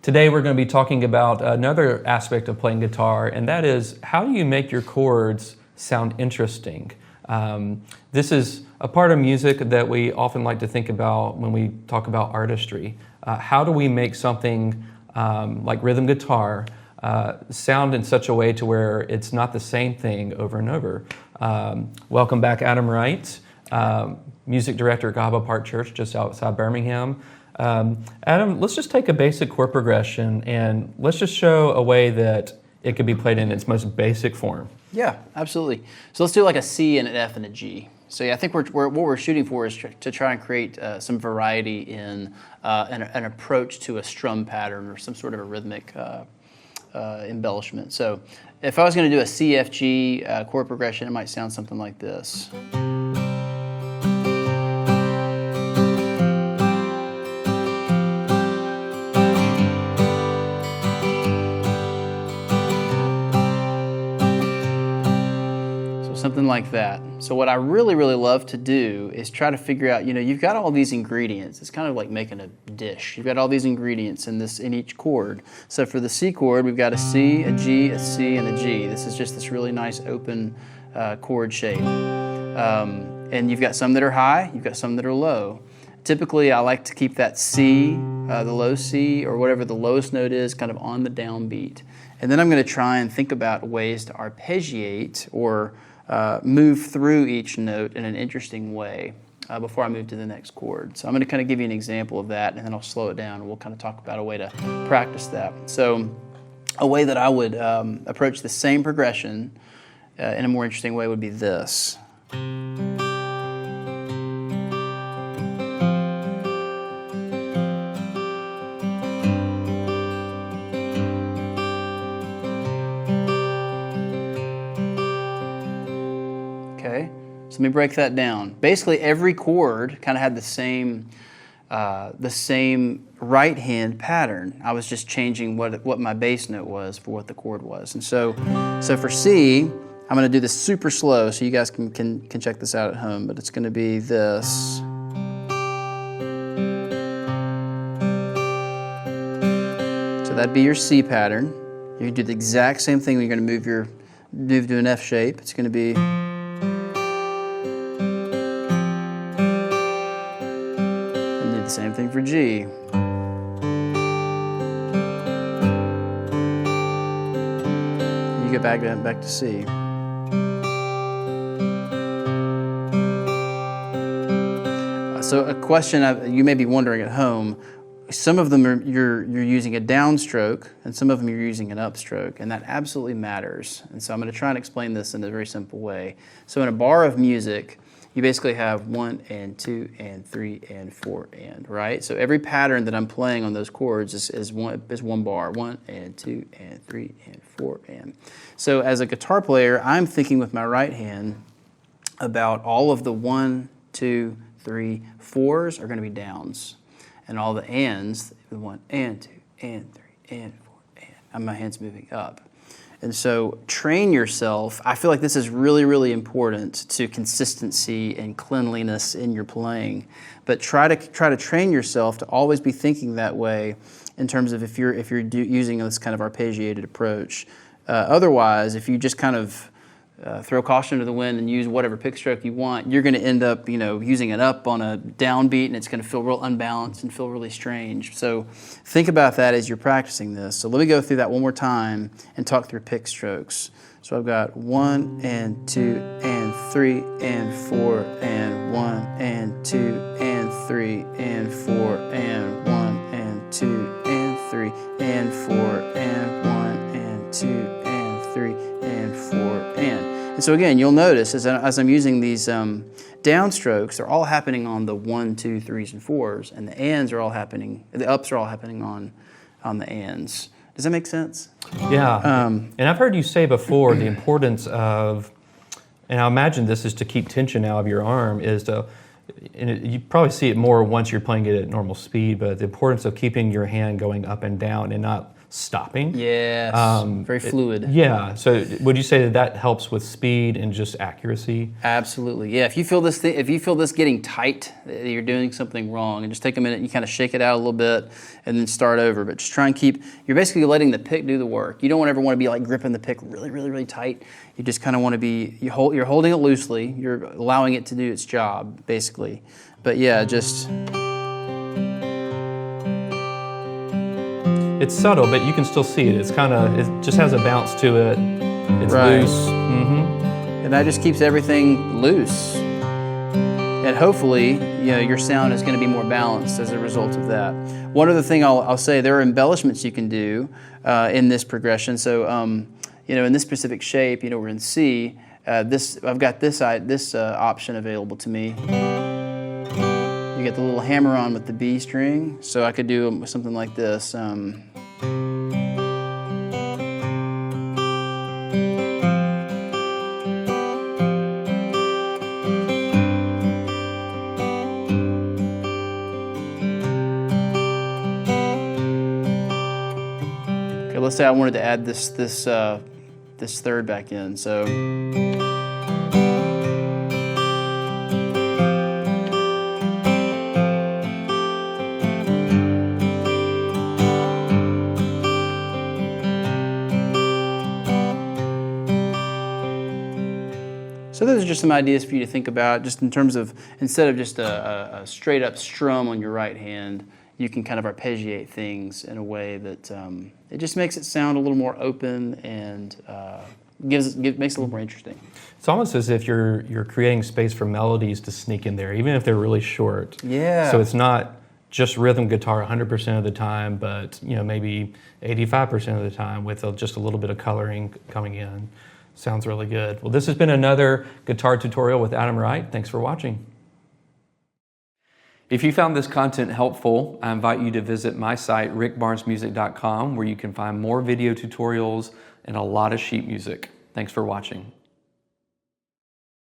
Today we're going to be talking about another aspect of playing guitar, and that is how do you make your chords sound interesting? This is a part of music that we often like to think about when we talk about artistry. How do we make something like rhythm guitar sound in such a way to where it's not the same thing over and over? Welcome back, Adam Wright, music director at Gahaba Park Church just outside Birmingham. Adam, let's just take a basic chord progression and let's just show a way that it could be played in its most basic form. Yeah, absolutely. So let's do like a C and an F and a G. So yeah, I think what we're shooting for is to try and create some variety in an approach to a strum pattern or some sort of a rhythmic embellishment. So if I was going to do a C, F, G chord progression, it might sound something like this. Something like that. So what I really love to do is try to figure out, you've got all these ingredients. It's kind of like making a dish. You've got all these ingredients in each chord. So for the C chord, we've got a C, a G, a C, and a G. This is just this really nice open chord shape. And you've got some that are high, you've got some that are low. Typically, I like to keep that C, the low C, or whatever the lowest note is, kind of on the downbeat. And then I'm going to try and think about ways to arpeggiate or move through each note in an interesting way before I move to the next chord. So I'm going to kind of give you an example of that, and then I'll slow it down, and we'll kind of talk about a way to practice that. So a way that I would approach the same progression in a more interesting way would be this. So let me break that down. Basically, every chord kind of had the same right hand pattern. I was just changing what my bass note was for what the chord was. And so for C, I'm going to do this super slow, so you guys can check this out at home. But it's going to be this. So that'd be your C pattern. You can do the exact same thing when you're going to move to an F shape. It's going to be. Same thing for G. You get back to C. So a question you may be wondering at home, some of them you're using a downstroke and some of them you're using an upstroke, and that absolutely matters. And so I'm going to try and explain this in a very simple way. So in a bar of music, you basically have 1 and 2 and 3 and 4 and, right? So every pattern that I'm playing on those chords is one bar, 1 and 2 and 3 and 4 and. So as a guitar player, I'm thinking with my right hand about all of the 1, 2, 3, 4s are going to be downs, and all the ands, the 1 and 2 and 3 and 4 and my hand's moving up. And so train yourself. I feel like this is really important to consistency and cleanliness in your playing. But try to train yourself to always be thinking that way in terms of if you're using this kind of arpeggiated approach. Otherwise, if you just kind of throw caution to the wind and use whatever pick stroke you want, you're going to end up, using it up on a downbeat, and it's going to feel real unbalanced and feel really strange. So think about that as you're practicing this. So let me go through that one more time and talk through pick strokes. So I've got 1 and 2 and 3 and 4 and 1 and 2 and 3 and 4 and 1 and 2 and 3 and 4 and 1 and 2 and 3 and 4 and so again, you'll notice as I'm using these downstrokes, they're all happening on the 1, 2, 3s, and 4s, and the ups are all happening on the ands. Does that make sense? Yeah. And I've heard you say before the importance of, and I imagine this is to keep tension out of your arm, you probably see it more once you're playing it at normal speed, but the importance of keeping your hand going up and down and not stopping. Yes, very fluid. Yeah, so would you say that that helps with speed and just accuracy? Absolutely, yeah. If you feel this getting tight, that you're doing something wrong, and just take a minute, and you kind of shake it out a little bit, and then start over. But just try and you're basically letting the pick do the work. You don't ever want to be like gripping the pick really, really, really tight. You just kind of want to be, you're holding it loosely, you're allowing it to do its job, basically. But yeah, just... It's subtle, but you can still see it. It just has a bounce to it. It's Right. loose. And that just keeps everything loose. And hopefully, your sound is going to be more balanced as a result of that. One other thing I'll say, there are embellishments you can do in this progression. So, in this specific shape, we're in C. I've got this option available to me. You get the little hammer-on with the B string, so I could do something like this. Okay, let's say I wanted to add this third back in. So. So those are just some ideas for you to think about, just in terms of, instead of just a straight up strum on your right hand, you can kind of arpeggiate things in a way that it just makes it sound a little more open and makes it a little more interesting. It's almost as if you're creating space for melodies to sneak in there, even if they're really short. Yeah. So it's not just rhythm guitar 100% of the time, but maybe 85% of the time with just a little bit of coloring coming in. Sounds really good. Well, this has been another guitar tutorial with Adam Wright. Thanks for watching. If you found this content helpful, I invite you to visit my site, rickbarnesmusic.com, where you can find more video tutorials and a lot of sheet music. Thanks for watching.